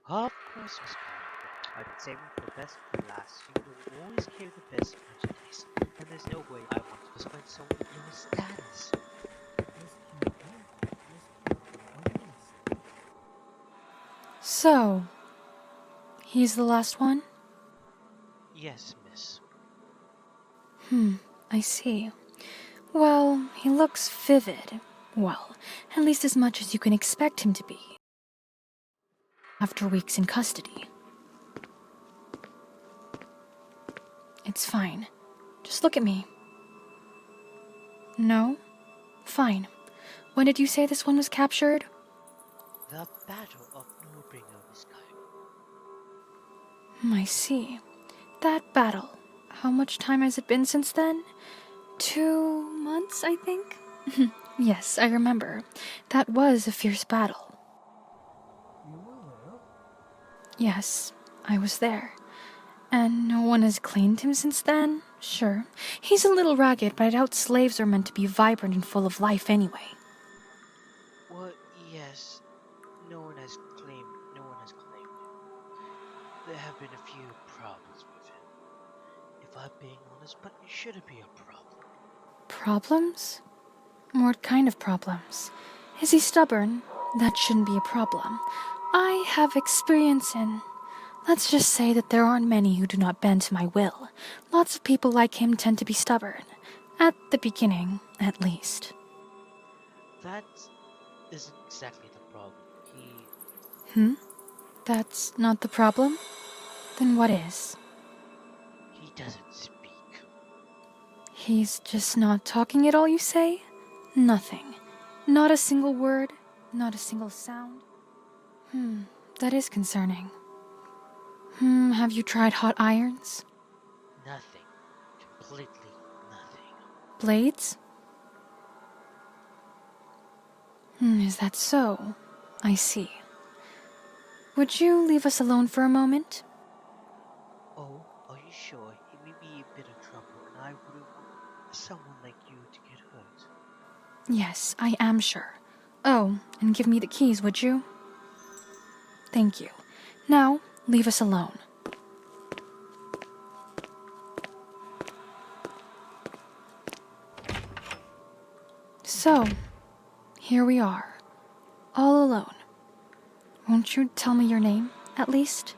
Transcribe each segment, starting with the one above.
Of course, Miss Connor. I've been saving for the best for last. You will always carry the best merchandise, and there's no way I want to disappoint someone with your status. So, he's the last one? Yes, miss. I see. Well, he looks vivid. Well, at least as much as you can expect him to be. After weeks in custody. It's fine. Just look at me. No? Fine. When did you say this one was captured? The Battle of Aulbrey, Miss Connor. I see. That battle. How much time has it been since then? 2 months, I think? Yes, I remember. That was a fierce battle. Yes, I was there. And no one has claimed him since then? Sure. He's a little ragged, but I doubt slaves are meant to be vibrant and full of life anyway. Well, yes. No one has claimed. No one has claimed him. There have been a few problems with him. If I'm being honest, but it shouldn't be a problem. Problems? What kind of problems? Is he stubborn? That shouldn't be a problem. I have experience in... Let's just say that there aren't many who do not bend to my will. Lots of people like him tend to be stubborn. At the beginning, at least. That isn't exactly the problem. That's not the problem? Then what is? He doesn't speak. He's just not talking at all, you say? Nothing. Not a single word, not a single sound. That is concerning. Have you tried hot irons? Nothing. Completely nothing. Blades? Is that so? I see. Would you leave us alone for a moment? Oh, are you sure? He may be a bit of trouble, and I wouldn't want someone like you to get hurt. Yes, I am sure. Oh, and give me the keys, would you? Thank you. Now, leave us alone. So, here we are, all alone. Won't you tell me your name, at least?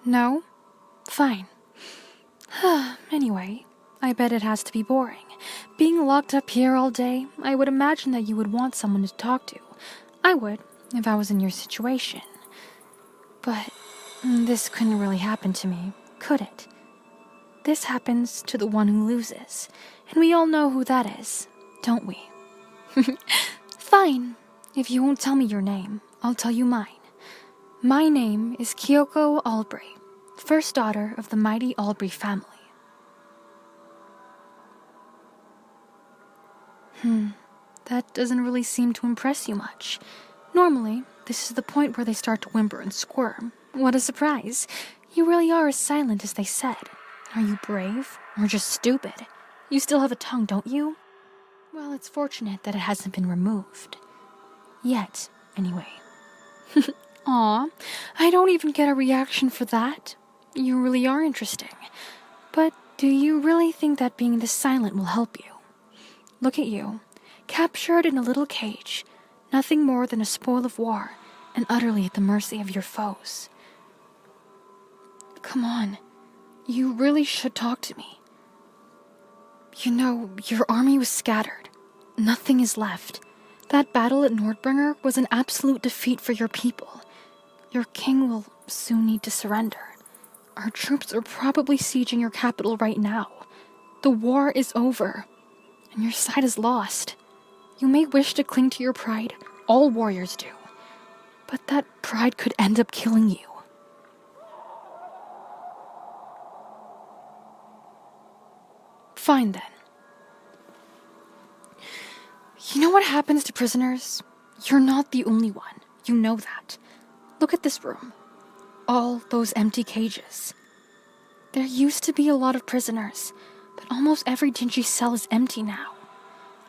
No? Fine. Anyway, I bet it has to be boring. Being locked up here all day, I would imagine that you would want someone to talk to. I would, if I was in your situation. But this couldn't really happen to me, could it? This happens to the one who loses, and we all know who that is, don't we? Fine. If you won't tell me your name, I'll tell you mine. My name is Aulbrey, first daughter of the mighty Aulbrey family. That doesn't really seem to impress you much. Normally, this is the point where they start to whimper and squirm. What a surprise. You really are as silent as they said. Are you brave or just stupid? You still have a tongue, don't you? Well, it's fortunate that it hasn't been removed. Yet, anyway. Aw, I don't even get a reaction for that. You really are interesting. But do you really think that being this silent will help you? Look at you, captured in a little cage, nothing more than a spoil of war, and utterly at the mercy of your foes. Come on, you really should talk to me. You know, your army was scattered. Nothing is left. That battle at Nordbringer was an absolute defeat for your people. Your king will soon need to surrender. Our troops are probably sieging your capital right now. The war is over, and your side is lost. You may wish to cling to your pride, all warriors do, but that pride could end up killing you. Fine then. You know what happens to prisoners? You're not the only one. You know that. Look at this room. All those empty cages. There used to be a lot of prisoners, but almost every dingy cell is empty now.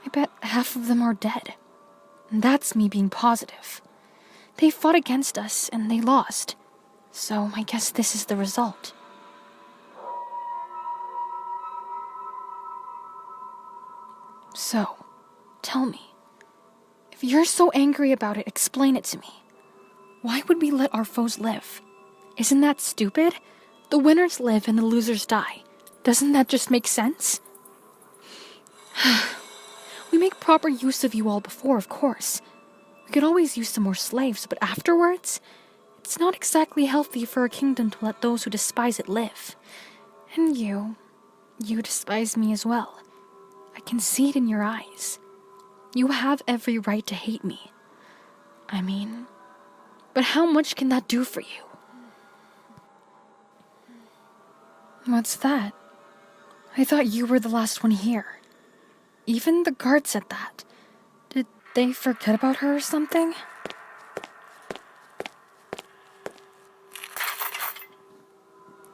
I bet half of them are dead. And that's me being positive. They fought against us and they lost. So I guess this is the result. So, tell me. If you're so angry about it, explain it to me. Why would we let our foes live? Isn't that stupid? The winners live and the losers die. Doesn't that just make sense? We make proper use of you all before, of course. We could always use some more slaves, but afterwards? It's not exactly healthy for a kingdom to let those who despise it live. And you despise me as well. I can see it in your eyes. You have every right to hate me. I mean, but how much can that do for you? What's that? I thought you were the last one here. Even the guard said that. Did they forget about her or something?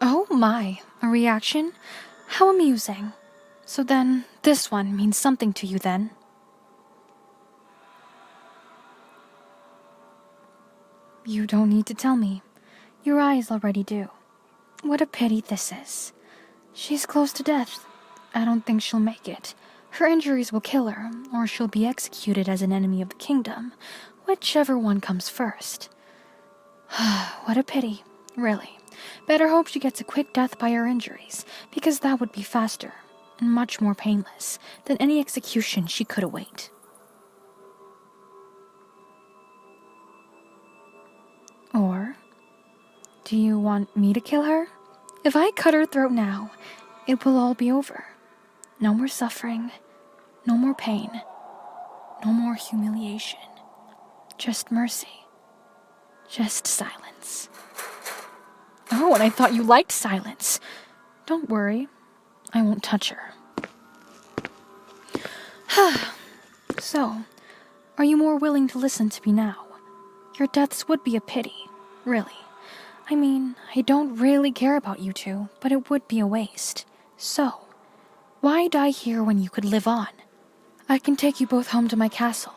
Oh my, a reaction? How amusing. So then, this one means something to you then? You don't need to tell me. Your eyes already do. What a pity this is. She's close to death. I don't think she'll make it. Her injuries will kill her, or she'll be executed as an enemy of the kingdom, whichever one comes first. What a pity, really. Better hope she gets a quick death by her injuries, because that would be faster, and much more painless, than any execution she could await. Or, do you want me to kill her? If I cut her throat now, it will all be over. No more suffering, no more pain, no more humiliation. Just mercy. Just silence. Oh, and I thought you liked silence. Don't worry, I won't touch her. So, are you more willing to listen to me now? Your deaths would be a pity, really. I mean, I don't really care about you two, but it would be a waste. So, why die here when you could live on? I can take you both home to my castle.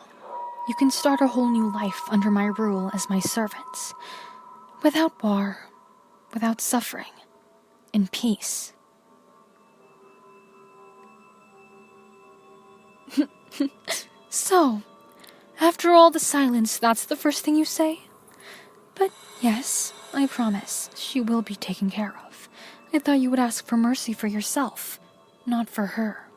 You can start a whole new life under my rule as my servants. Without war, without suffering, in peace. So, after all the silence, that's the first thing you say? But yes, I promise, she will be taken care of. I thought you would ask for mercy for yourself, not for her.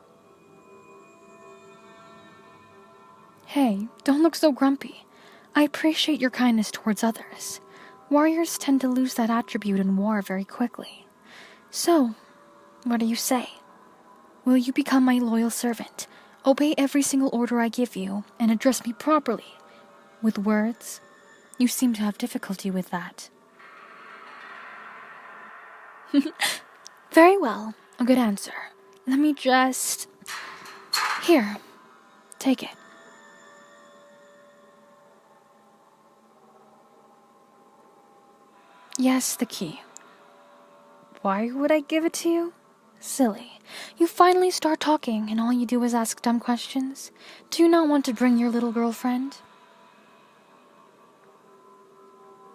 Hey, don't look so grumpy. I appreciate your kindness towards others. Warriors tend to lose that attribute in war very quickly. So, what do you say? Will you become my loyal servant, obey every single order I give you, and address me properly? With words? You seem to have difficulty with that. Very well, a good answer. Let me just... Here, take it. Yes, the key. Why would I give it to you? Silly. You finally start talking and all you do is ask dumb questions. Do you not want to bring your little girlfriend?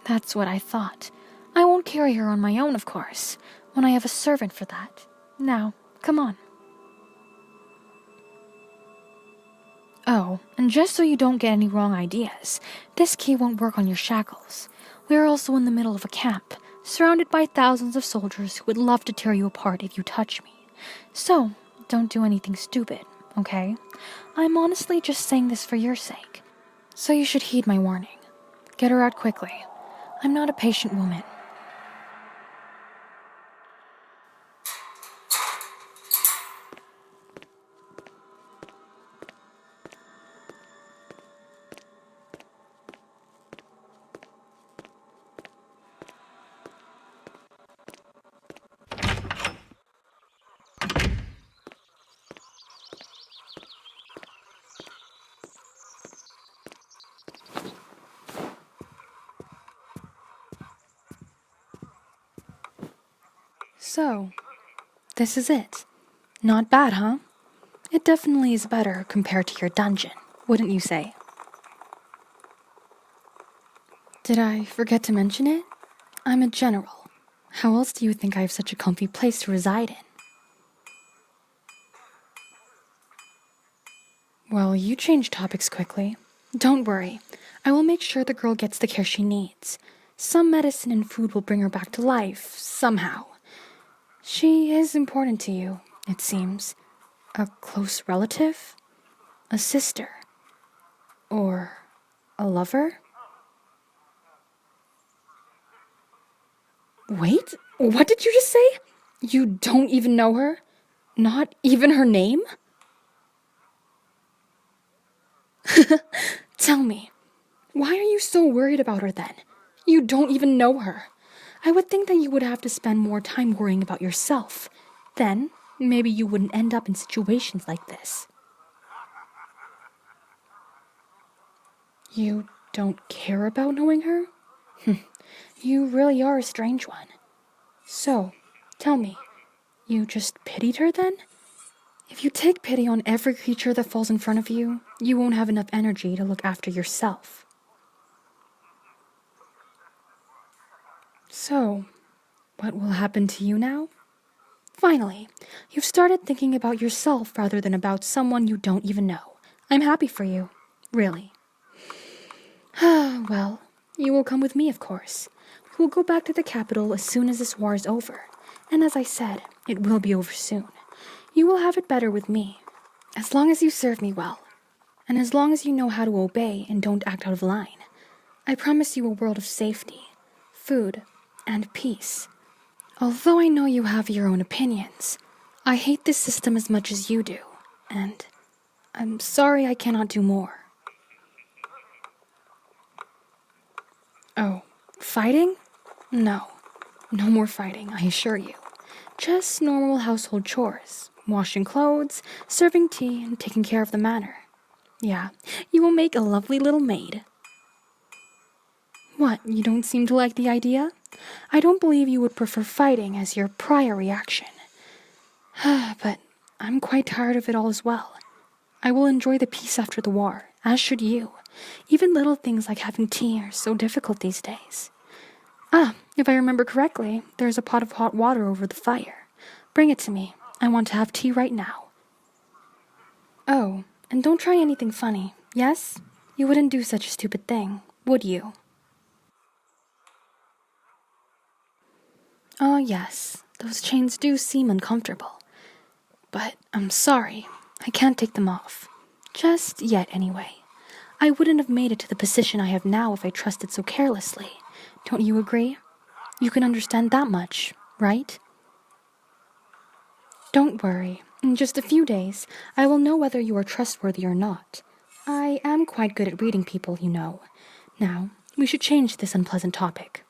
That's what I thought. I won't carry her on my own, of course, when I have a servant for that. Now, come on. Oh, and just so you don't get any wrong ideas, this key won't work on your shackles. We are also in the middle of a camp, surrounded by thousands of soldiers who would love to tear you apart if you touch me. So, don't do anything stupid, okay? I'm honestly just saying this for your sake. So you should heed my warning. Get her out quickly. I'm not a patient woman. So, this is it. Not bad, huh? It definitely is better compared to your dungeon, wouldn't you say? Did I forget to mention it? I'm a general. How else do you think I have such a comfy place to reside in? Well, you changed topics quickly. Don't worry. I will make sure the girl gets the care she needs. Some medicine and food will bring her back to life, somehow. She is important to you, it seems. A close relative? A sister? Or a lover? Wait, what did you just say? You don't even know her? Not even her name? Tell me, why are you so worried about her then? You don't even know her. I would think that you would have to spend more time worrying about yourself. Then, maybe you wouldn't end up in situations like this. You don't care about knowing her? You really are a strange one. So, tell me, you just pitied her then? If you take pity on every creature that falls in front of you, you won't have enough energy to look after yourself. So, what will happen to you now? Finally, you've started thinking about yourself rather than about someone you don't even know. I'm happy for you. Really. Well, you will come with me, of course. We'll go back to the capital as soon as this war is over. And as I said, it will be over soon. You will have it better with me. As long as you serve me well. And as long as you know how to obey and don't act out of line. I promise you a world of safety, food, and peace. Although I know you have your own opinions, I hate this system as much as you do. And I'm sorry I cannot do more. Oh, fighting? No. No more fighting, I assure you. Just normal household chores. Washing clothes, serving tea, and taking care of the manor. Yeah, you will make a lovely little maid. What, you don't seem to like the idea? I don't believe you would prefer fighting as your prior reaction. But I'm quite tired of it all as well. I will enjoy the peace after the war, as should you. Even little things like having tea are so difficult these days. If I remember correctly, there's a pot of hot water over the fire. Bring it to me. I want to have tea right now. Oh, and don't try anything funny, yes? You wouldn't do such a stupid thing, would you? Oh, yes, those chains do seem uncomfortable. But I'm sorry, I can't take them off. Just yet, anyway. I wouldn't have made it to the position I have now if I trusted so carelessly. Don't you agree? You can understand that much, right? Don't worry. In just a few days, I will know whether you are trustworthy or not. I am quite good at reading people, you know. Now, we should change this unpleasant topic.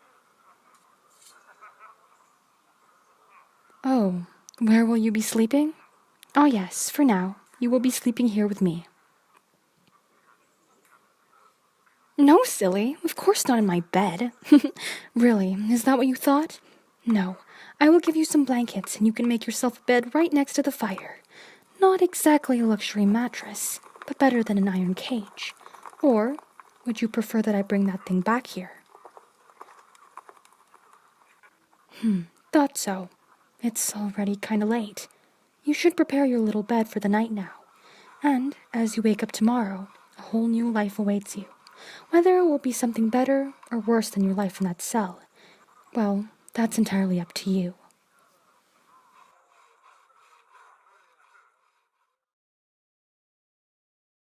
Oh, where will you be sleeping? Oh yes, for now, you will be sleeping here with me. No, silly. Of course not in my bed. Really, is that what you thought? No, I will give you some blankets and you can make yourself a bed right next to the fire. Not exactly a luxury mattress, but better than an iron cage. Or would you prefer that I bring that thing back here? Thought so. It's already kinda late. You should prepare your little bed for the night now. And as you wake up tomorrow, a whole new life awaits you. Whether it will be something better or worse than your life in that cell, well, that's entirely up to you.